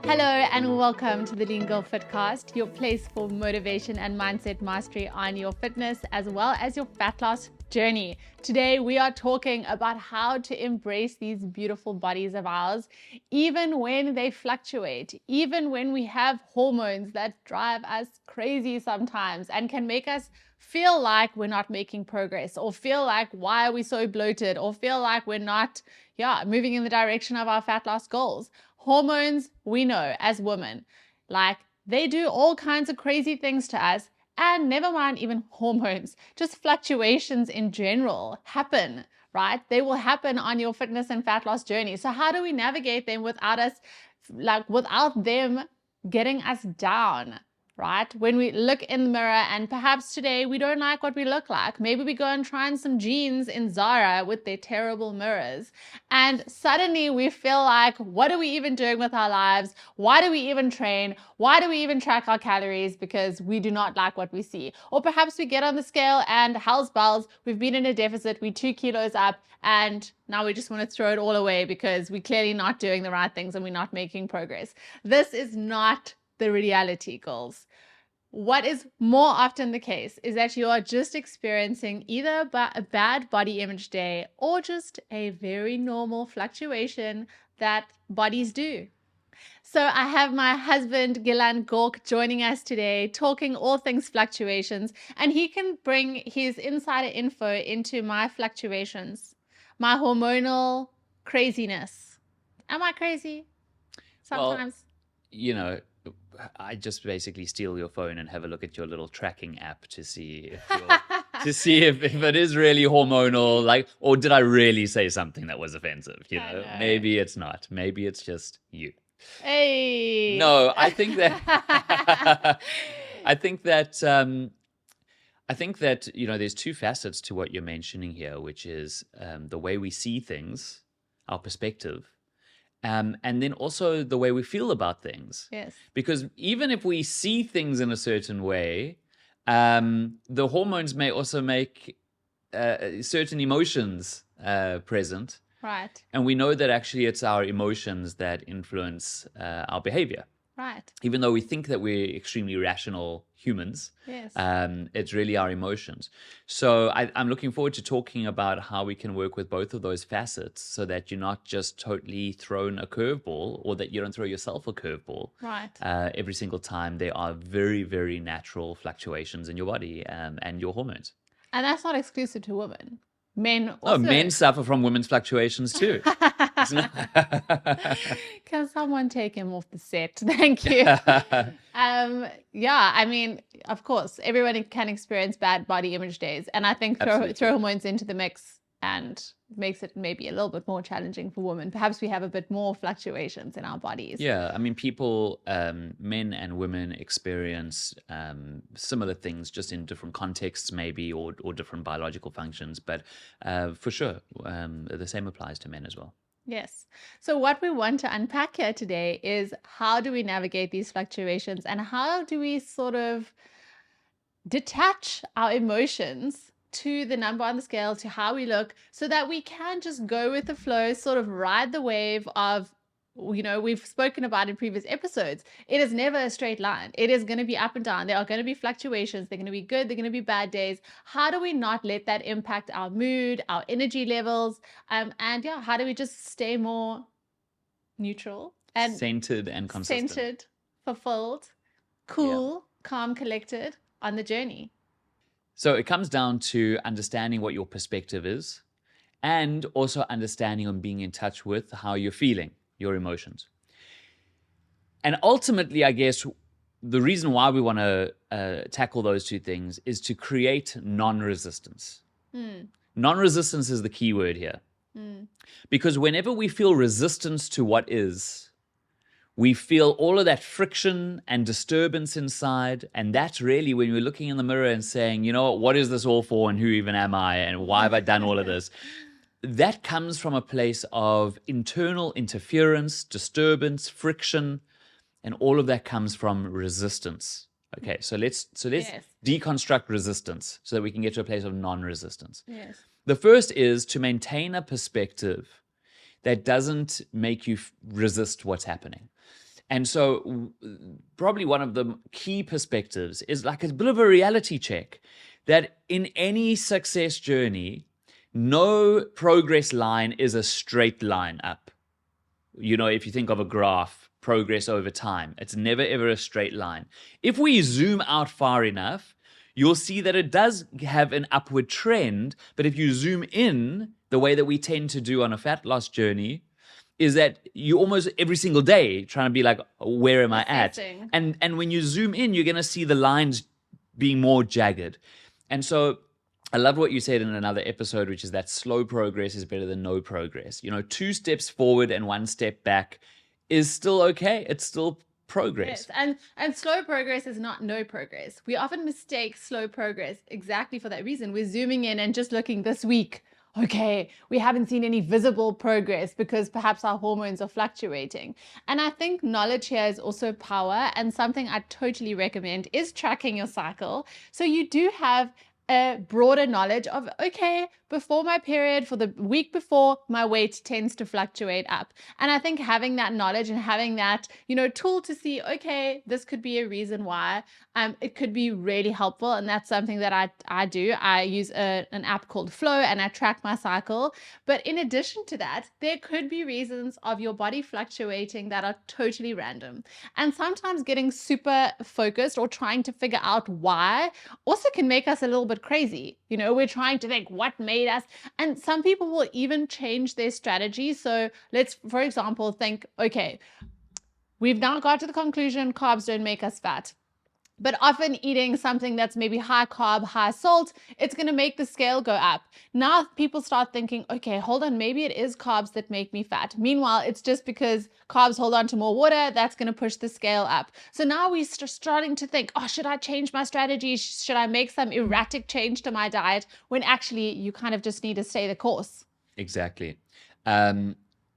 Hello and welcome to the LEAN GIRL Fitcast, your place for motivation and mindset mastery on your fitness as well as your fat loss journey. Today we are talking about how to embrace these beautiful bodies of ours, even when they fluctuate, even when we have hormones that drive us crazy sometimes and can make us feel like we're not making progress, or feel like why are we so bloated, or feel like we're not moving in the direction of our fat loss goals. Hormones, we know as women, like they do all kinds of crazy things to us, and never mind even hormones, just fluctuations in general happen, right? They will happen on your fitness and fat loss journey. So how do we navigate them without them getting us down? Right? When we look in the mirror and perhaps today we don't like what we look like. Maybe we go and try on some jeans in Zara with their terrible mirrors. And suddenly we feel like, what are we even doing with our lives? Why do we even train? Why do we even track our calories? Because we do not like what we see. Or perhaps we get on the scale and hell's bells, we've been in a deficit, we're 2 kilos up, and now we just want to throw it all away because we're clearly not doing the right things and we're not making progress. This is not the reality, girls. What is more often the case is that you are just experiencing either a bad body image day or just a very normal fluctuation that bodies do. So I have my husband, Gilan Gork, joining us today, talking all things fluctuations, and he can bring his insider info into my fluctuations, my hormonal craziness. Am I crazy? Sometimes. Well, I just basically steal your phone and have a look at your little tracking app to see if it is really hormonal, like, or did I really say something that was offensive? Know. Maybe it's not. Maybe it's just you. Hey. No, I think that there's two facets to what you're mentioning here, which is the way we see things, our perspective. And then also the way we feel about things. Yes. Because even if we see things in a certain way, the hormones may also make certain emotions present. Right. And we know that actually it's our emotions that influence our behavior. Right. Even though we think that we're extremely rational humans, yes. It's really our emotions. So I'm looking forward to talking about how we can work with both of those facets so that you're not just totally thrown a curveball, or that you don't throw yourself a curveball. Right. Every single time. There are very, very natural fluctations in your body and your hormones. And that's not exclusive to women. Men also. Men suffer from women's fluctuations too. Can someone take him off the set? Thank you. I mean, of course, everybody can experience bad body image days. And I think throw hormones into the mix and makes it maybe a little bit more challenging for women. Perhaps we have a bit more fluctuations in our bodies. Yeah, I mean, people, men and women experience similar things, just in different contexts maybe, or different biological functions. But for sure, the same applies to men as well. Yes. So what we want to unpack here today is, how do we navigate these fluctuations, and how do we sort of detach our emotions to the number on the scale, to how we look, so that we can just go with the flow, sort of ride the wave of, we've spoken about in previous episodes, it is never a straight line. It is going to be up and down. There are going to be fluctuations. They're going to be good. They're going to be bad days. How do we not let that impact our mood, our energy levels? How do we just stay more neutral and centered and consistent? Centered, fulfilled, cool, calm, collected on the journey. So it comes down to understanding what your perspective is, and also understanding and being in touch with how you're feeling, your emotions. And ultimately, I guess, the reason why we want to tackle those two things is to create non-resistance. Non-resistance is the key word here. Because whenever we feel resistance to what is, we feel all of that friction and disturbance inside. And that's really when we're looking in the mirror and saying, what is this all for, and who even am I, and why have I done all of this? That comes from a place of internal interference, disturbance, friction, and all of that comes from resistance. Okay, so let's deconstruct resistance so that we can get to a place of non-resistance. Yes. The first is to maintain a perspective that doesn't make you resist what's happening. And so probably one of the key perspectives is like a bit of a reality check that in any success journey, no progress line is a straight line up. If you think of a graph, progress over time, it's never ever a straight line. If we zoom out far enough, you'll see that it does have an upward trend. But if you zoom in, the way that we tend to do on a fat loss journey, is that you almost every single day trying to be like, where am I at? And when you zoom in, you're going to see the lines being more jagged. And so I loved what you said in another episode, which is that slow progress is better than no progress. 2 steps forward and 1 step back is still okay. It's still progress. Yes, and slow progress is not no progress. We often mistake slow progress exactly for that reason. We're zooming in and just looking this week. Okay, we haven't seen any visible progress because perhaps our hormones are fluctuating. And I think knowledge here is also power, and something I totally recommend is tracking your cycle. So you do have a broader knowledge of, okay, before my period, for the week before, my weight tends to fluctuate up. And I think having that knowledge and having that, tool to see, okay, this could be a reason why, it could be really helpful. And that's something that I do. I use an app called Flow, and I track my cycle. But in addition to that, there could be reasons of your body fluctuating that are totally random. And sometimes getting super focused or trying to figure out why also can make us a little bit crazy. We're trying to think what made us, and some people will even change their strategy. So let's, for example, think, okay, we've now got to the conclusion carbs don't make us fat. But often eating something that's maybe high carb, high salt, it's going to make the scale go up. Now people start thinking, okay, hold on, maybe it is carbs that make me fat. Meanwhile, it's just because carbs hold on to more water, that's going to push the scale up. So now we're starting to think, oh, should I change my strategy? Should I make some erratic change to my diet? When actually you kind of just need to stay the course. Exactly.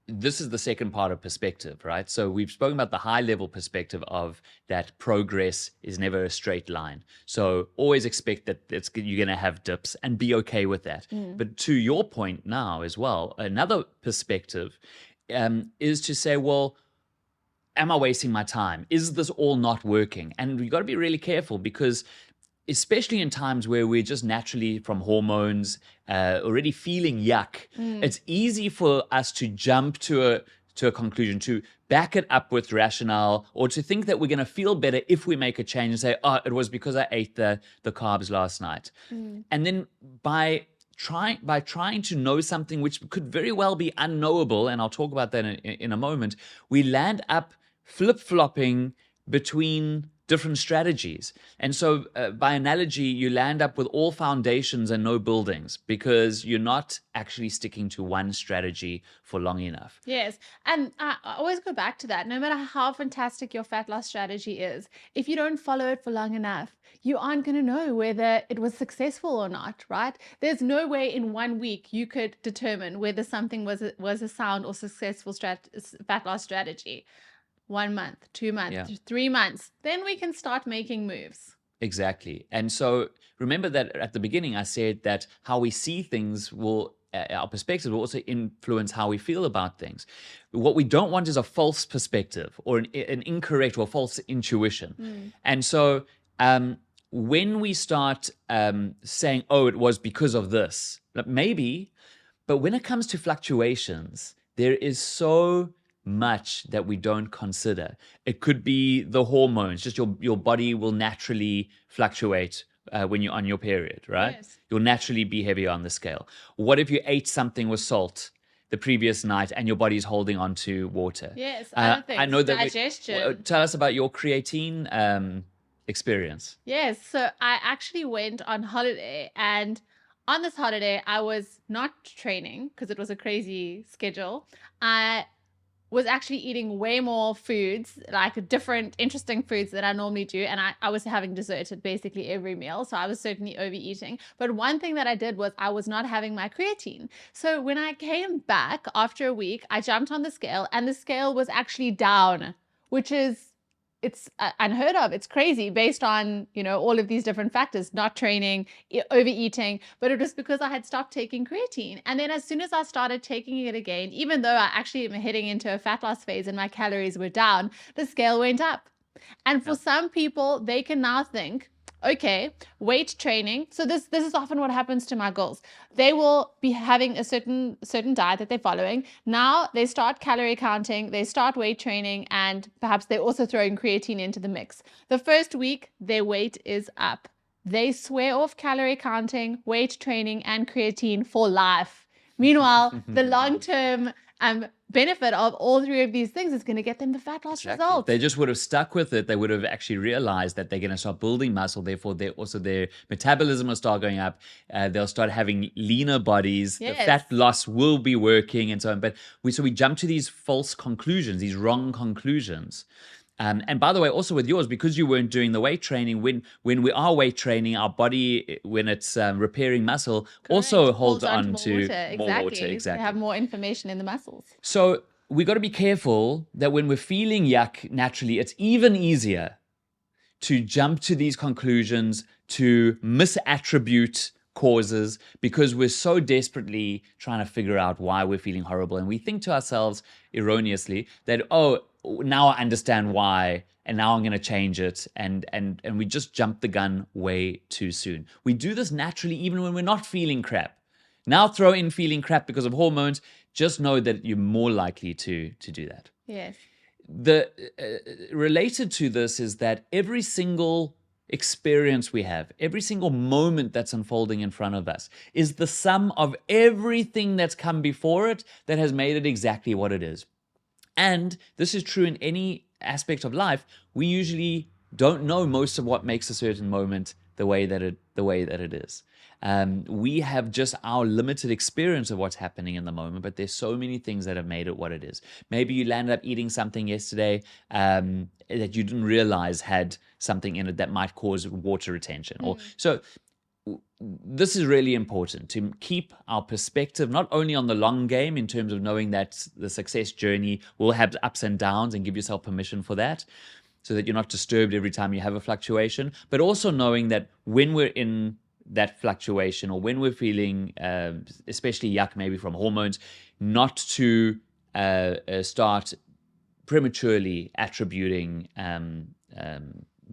This is the second part of perspective, right? So we've spoken about the high level perspective of that progress is never a straight line. So always expect that you're going to have dips and be okay with that. But to your point now as well, another perspective is to say, well, am I wasting my time? Is this all not working? And we've got to be really careful, because especially in times where we're just naturally from hormones already feeling yuck, it's easy for us to jump to a conclusion, to back it up with rationale, or to think that we're going to feel better if we make a change and say, oh, it was because I ate the carbs last night. And then by trying to know something which could very well be unknowable, and I'll talk about that in a moment, we land up flip-flopping between different strategies. And so by analogy, you land up with all foundations and no buildings, because you're not actually sticking to one strategy for long enough. Yes. And I always go back to that. No matter how fantastic your fat loss strategy is, if you don't follow it for long enough, you aren't going to know whether it was successful or not, right? There's no way in 1 week you could determine whether something was a sound or successful fat loss strategy. 1 month, 2 months, 3 months, then we can start making moves. Exactly. And so remember that at the beginning, I said that how we see things our perspective will also influence how we feel about things. What we don't want is a false perspective or an incorrect or false intuition. And so when we start saying, oh, it was because of this, maybe, but when it comes to fluctuations, there is so much that we don't consider. It could be the hormones, just your body will naturally fluctuate when you're on your period, right? Yes. You'll naturally be heavier on the scale. What if you ate something with salt the previous night and your body's holding on to water? Yes, other things, I know that digestion. Tell us about your creatine experience. Yes, so I actually went on holiday, and on this holiday, I was not training because it was a crazy schedule. I was actually eating way more foods, like different interesting foods that I normally do. And I was having dessert at basically every meal. So I was certainly overeating. But one thing that I did was I was not having my creatine. So when I came back after a week, I jumped on the scale and the scale was actually down, which is it's unheard of. It's crazy based on, all of these different factors, not training, overeating, but it was because I had stopped taking creatine. And then as soon as I started taking it again, even though I actually am heading into a fat loss phase and my calories were down, the scale went up. And for some people, they can now think, okay, weight training. So this is often what happens to my girls. They will be having a certain diet that they're following. Now they start calorie counting, they start weight training, and perhaps they're also throwing creatine into the mix. The first week, their weight is up. They swear off calorie counting, weight training, and creatine for life. Meanwhile, the long-term benefit of all three of these things is going to get them the fat loss results. They just would have stuck with it. They would have actually realized that they're going to start building muscle. Therefore, their metabolism will start going up. They'll start having leaner bodies. Yes. The fat loss will be working and so on. But we jump to these false conclusions, these wrong conclusions. And by the way, also with yours, because you weren't doing the weight training, when we are weight training, our body, when it's repairing muscle, also holds on to more water. Exactly. They have more information in the muscles. So we got to be careful that when we're feeling yuck naturally, it's even easier to jump to these conclusions, to misattribute causes, because we're so desperately trying to figure out why we're feeling horrible. And we think to ourselves erroneously that, oh, now I understand why, and now I'm going to change it. And we just jump the gun way too soon. We do this naturally even when we're not feeling crap. Now throw in feeling crap because of hormones. Just know that you're more likely to do that. Yes. The related to this is that every single experience we have, every single moment that's unfolding in front of us is the sum of everything that's come before it that has made it exactly what it is. And this is true in any aspect of life. We usually don't know most of what makes a certain moment the way that it is. We have just our limited experience of what's happening in the moment, but there's so many things that have made it what it is. Maybe you landed up eating something yesterday that you didn't realize had something in it that might cause water retention. So this is really important, to keep our perspective not only on the long game in terms of knowing that the success journey will have ups and downs, and give yourself permission for that, so that you're not disturbed every time you have a fluctuation, but also knowing that when we're in that fluctuation, or when we're feeling especially yuck, maybe from hormones, not to start prematurely attributing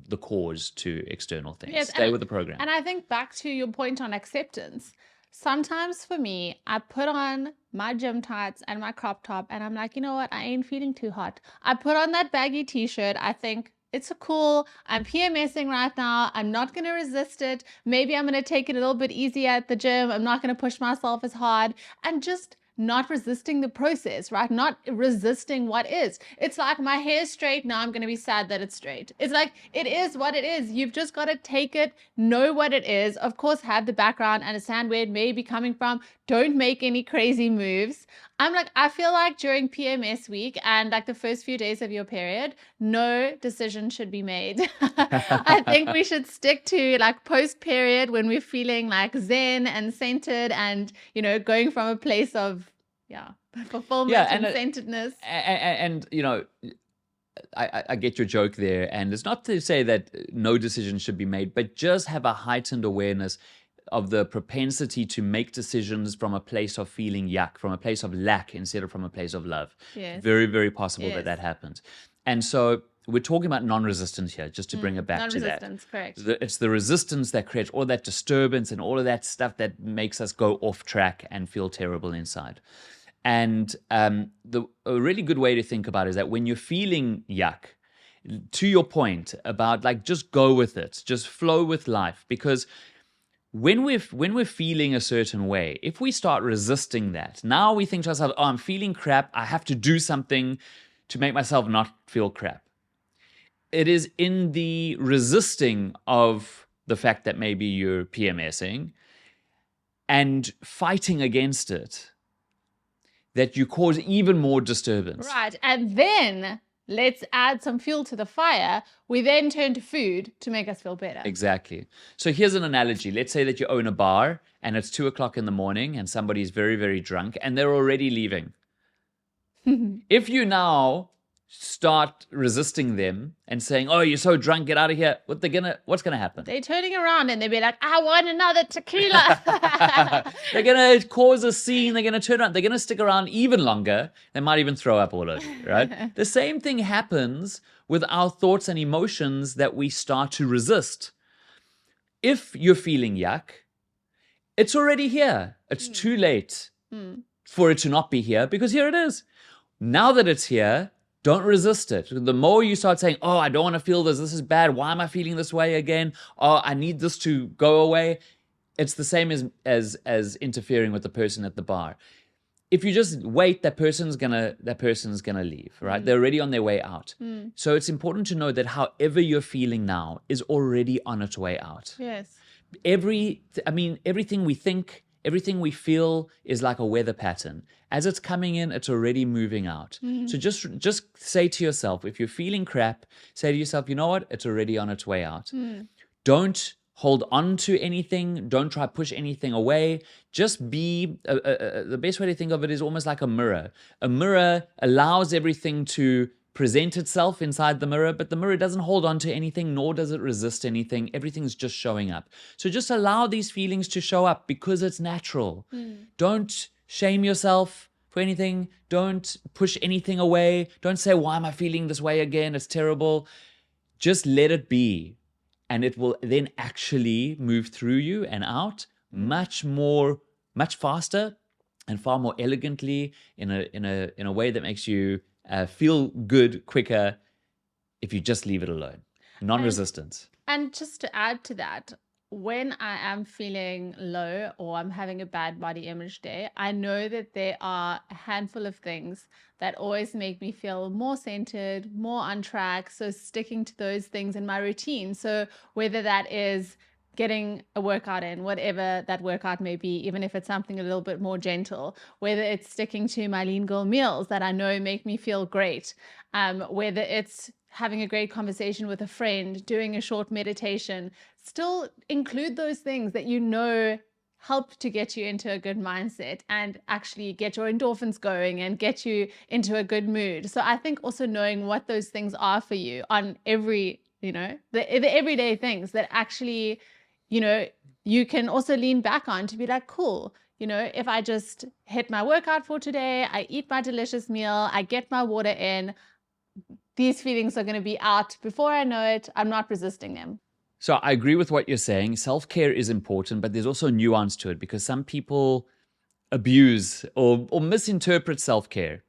the cause to external things. Yes, Stay with the program. And I think back to your point on acceptance. Sometimes for me, I put on my gym tights and my crop top and I'm like, you know what? I ain't feeling too hot. I put on that baggy t-shirt. I think it's I'm PMSing right now. I'm not going to resist it. Maybe I'm going to take it a little bit easier at the gym. I'm not going to push myself as hard, and just not resisting the process, right? Not resisting what is. It's like my hair's straight. Now I'm going to be sad that it's straight. It's like, it is what it is. You've just got to take it, know what it is. Of course, have the background, understand where it may be coming from. Don't make any crazy moves. I feel like during PMS week and like the first few days of your period, no decision should be made. I think we should stick to like post period, when we're feeling like zen and centered and, going from a place of, fulfillment and centeredness. And I get your joke there. And it's not to say that no decision should be made, but just have a heightened awareness of the propensity to make decisions from a place of feeling yuck, from a place of lack instead of from a place of love. Yes. Very, very possible that happens. And so we're talking about non-resistance here, just to bring it back to that. Non-resistance, correct. It's the resistance that creates all that disturbance and all of that stuff that makes us go off track and feel terrible inside. And a really good way to think about it is that when you're feeling yuck, to your point about like, just go with it, just flow with life, because when we're feeling a certain way, if we start resisting that, now we think to ourselves, oh, I'm feeling crap, I have to do something to make myself not feel crap. It is in the resisting of the fact that maybe you're PMSing and fighting against it that you cause even more disturbance. Right. And then let's add some fuel to the fire. We then turn to food to make us feel better. Exactly. So here's an analogy. Let's say that you own a bar and it's 2:00 in the morning and somebody's very, very drunk and they're already leaving. If you now start resisting them and saying, "Oh, you're so drunk, get out of here," what's gonna happen? They're turning around and they'll be like, I want another tequila. They're gonna cause a scene. They're gonna turn around. They're gonna stick around even longer. They might even throw up all over, right? The same thing happens with our thoughts and emotions that we start to resist. If you're feeling yuck, it's already here. It's too late for it to not be here, because here it is. Now that it's here, don't resist it. The more you start saying, "Oh, I don't want to feel this. This is bad. Why am I feeling this way again? Oh, I need this to go away." It's the same as interfering with the person at the bar. If you just wait, that person's gonna leave, right? They're already on their way out. So it's important to know that however you're feeling now is already on its way out. Yes. Everything we think, everything we feel is like a weather pattern. As it's coming in, it's already moving out. So just say to yourself, if you're feeling crap, say to yourself, you know what? It's already on its way out. Don't hold on to anything. Don't try to push anything away. Just be, the best way to think of it is almost like a mirror. A mirror allows everything to present itself inside the mirror, but the mirror doesn't hold on to anything, nor does it resist anything. Everything's just showing up. So just allow these feelings to show up because it's natural. Don't shame yourself for anything. Don't push anything away. Don't say, "Why am I feeling this way again? It's terrible." Just let it be. And it will then actually move through you and out much faster and far more elegantly in a way that makes you feel good quicker if you just leave it alone. Non-resistance. And just to add to that, when I am feeling low or I'm having a bad body image day, I know that there are a handful of things that always make me feel more centered, more on track. So sticking to those things in my routine. So whether that is getting a workout in, whatever that workout may be, even if it's something a little bit more gentle, whether it's sticking to my Lean Girl meals that I know make me feel great, whether it's having a great conversation with a friend, doing a short meditation, still include those things that you know help to get you into a good mindset and actually get your endorphins going and get you into a good mood. So I think also knowing what those things are for you on every, the everyday things that actually, you can also lean back on to be like, cool, if I just hit my workout for today, I eat my delicious meal, I get my water in, these feelings are going to be out before I know it. I'm not resisting them. So I agree with what you're saying. Self-care is important, but there's also nuance to it because some people abuse or misinterpret self-care.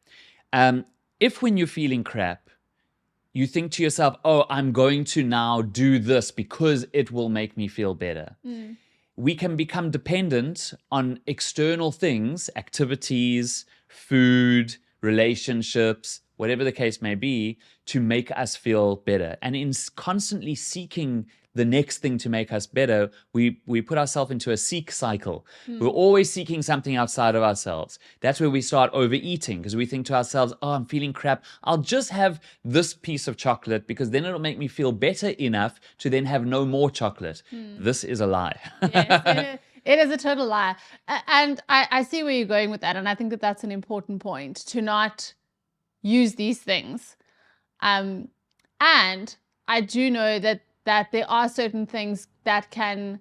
If when you're feeling crap, you think to yourself, "Oh, I'm going to now do this because it will make me feel better." We can become dependent on external things, activities, food, relationships, whatever the case may be, to make us feel better. And in constantly seeking the next thing to make us better, we put ourselves into a seek cycle. We're always seeking something outside of ourselves. That's where we start overeating because we think to ourselves, "Oh, I'm feeling crap. I'll just have this piece of chocolate because then it'll make me feel better enough to then have no more chocolate." This is a lie. Yes, it is a total lie. And I see where you're going with that. And I think that that's an important point, to not use these things. And I do know that there are certain things that can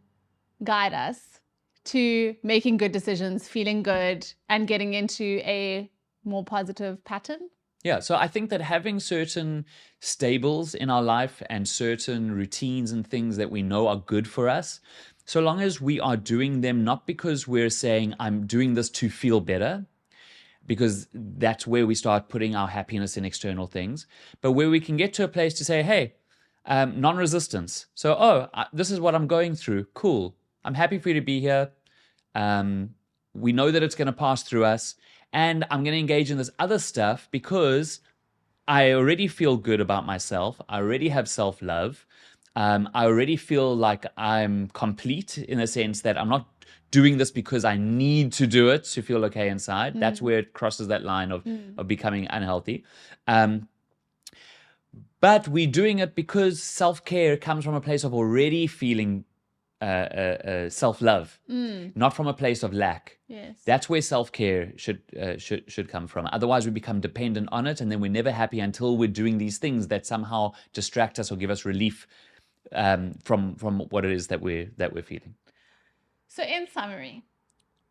guide us to making good decisions, feeling good, and getting into a more positive pattern. Yeah, so I think that having certain stables in our life and certain routines and things that we know are good for us, so long as we are doing them not because we're saying, "I'm doing this to feel better," because that's where we start putting our happiness in external things, but where we can get to a place to say, "Hey, non-resistance. So, this is what I'm going through. Cool. I'm happy for you to be here. We know that it's going to pass through us. And I'm going to engage in this other stuff because I already feel good about myself. I already have self-love. I already feel like I'm complete in a sense that I'm not doing this because I need to do it to feel okay inside." That's where it crosses that line of becoming unhealthy. But we're doing it because self-care comes from a place of already feeling self-love, not from a place of lack. Yes. That's where self-care should come from. Otherwise, we become dependent on it, and then we're never happy until we're doing these things that somehow distract us or give us relief from what it is that we're feeling. So in summary,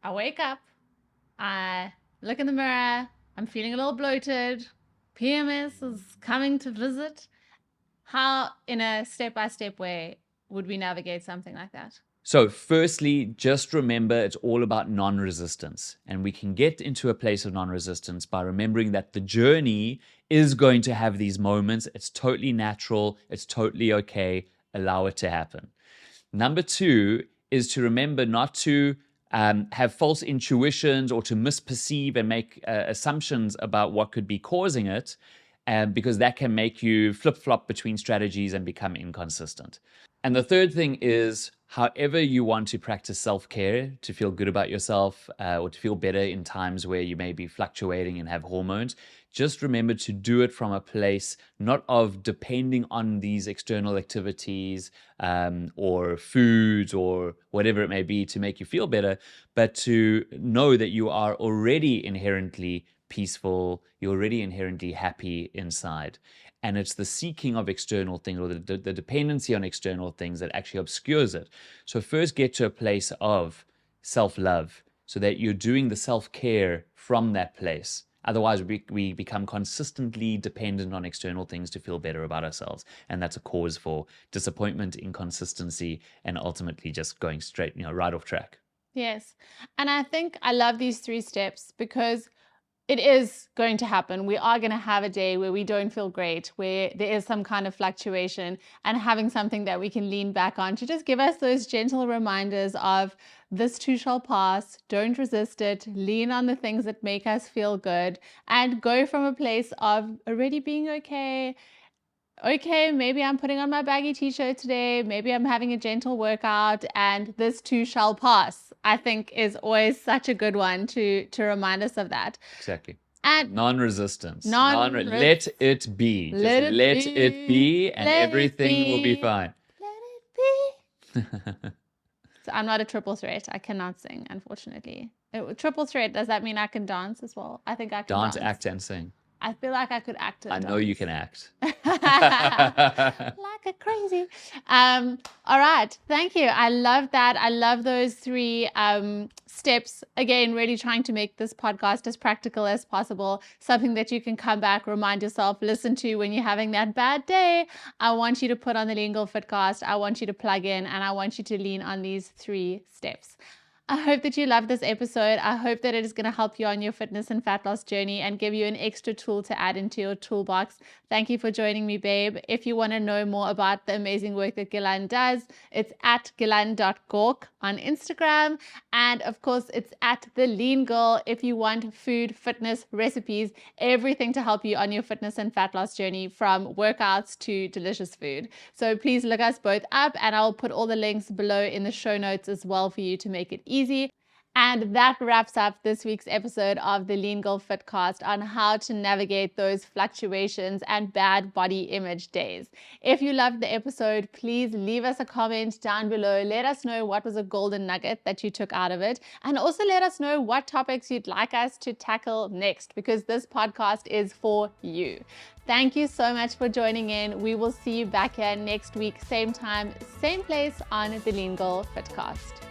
I wake up, I look in the mirror, I'm feeling a little bloated, PMS is coming to visit. How, in a step-by-step way, would we navigate something like that? So firstly, just remember it's all about non-resistance. And we can get into a place of non-resistance by remembering that the journey is going to have these moments. It's totally natural. It's totally okay. Allow it to happen. Number two is to remember not to have false intuitions or to misperceive and make assumptions about what could be causing it, because that can make you flip-flop between strategies and become inconsistent. And the third thing is, however you want to practice self-care to feel good about yourself or to feel better in times where you may be fluctuating and have hormones, just remember to do it from a place not of depending on these external activities or foods or whatever it may be to make you feel better, but to know that you are already inherently peaceful, you're already inherently happy inside. And it's the seeking of external things or the dependency on external things that actually obscures it. So first get to a place of self-love so that you're doing the self-care from that place. Otherwise, we become consistently dependent on external things to feel better about ourselves. And that's a cause for disappointment, inconsistency, and ultimately just going straight, right off track. Yes. And I think I love these 3 steps because it is going to happen. We are going to have a day where we don't feel great, where there is some kind of fluctuation, and having something that we can lean back on to just give us those gentle reminders of this too shall pass, don't resist it, lean on the things that make us feel good, and go from a place of already being okay. Okay, maybe I'm putting on my baggy t-shirt today, maybe I'm having a gentle workout, and this too shall pass, I think is always such a good one to remind us of that. Exactly. And non-resistance. Let it be. Let it be, and everything will be fine. Let it be. So I'm not a triple threat. I cannot sing, unfortunately. Triple threat, does that mean I can dance as well? I think I can dance. Act, and sing. I feel like I could act. I know you can act. Like a crazy. All right. Thank you. I love that. I love those 3 steps. Again, really trying to make this podcast as practical as possible. Something that you can come back, remind yourself, listen to when you're having that bad day. I want you to put on the LEAN GIRL Fitcast. I want you to plug in, and I want you to lean on these 3 steps. I hope that you love this episode. I hope that it is going to help you on your fitness and fat loss journey and give you an extra tool to add into your toolbox. Thank you for joining me, babe. If you want to know more about the amazing work that Gilan does, it's at gilan.gork on Instagram. And of course, it's at the Lean Girl if you want food, fitness, recipes, everything to help you on your fitness and fat loss journey, from workouts to delicious food. So please look us both up, and I'll put all the links below in the show notes as well for you to make it easy. And that wraps up this week's episode of the LEAN GIRL Fitcast on how to navigate those fluctuations and bad body image days. If you loved the episode, please leave us a comment down below. Let us know what was a golden nugget that you took out of it. And also let us know what topics you'd like us to tackle next, because this podcast is for you. Thank you so much for joining in. We will see you back here next week, same time, same place on the LEAN GIRL Fitcast.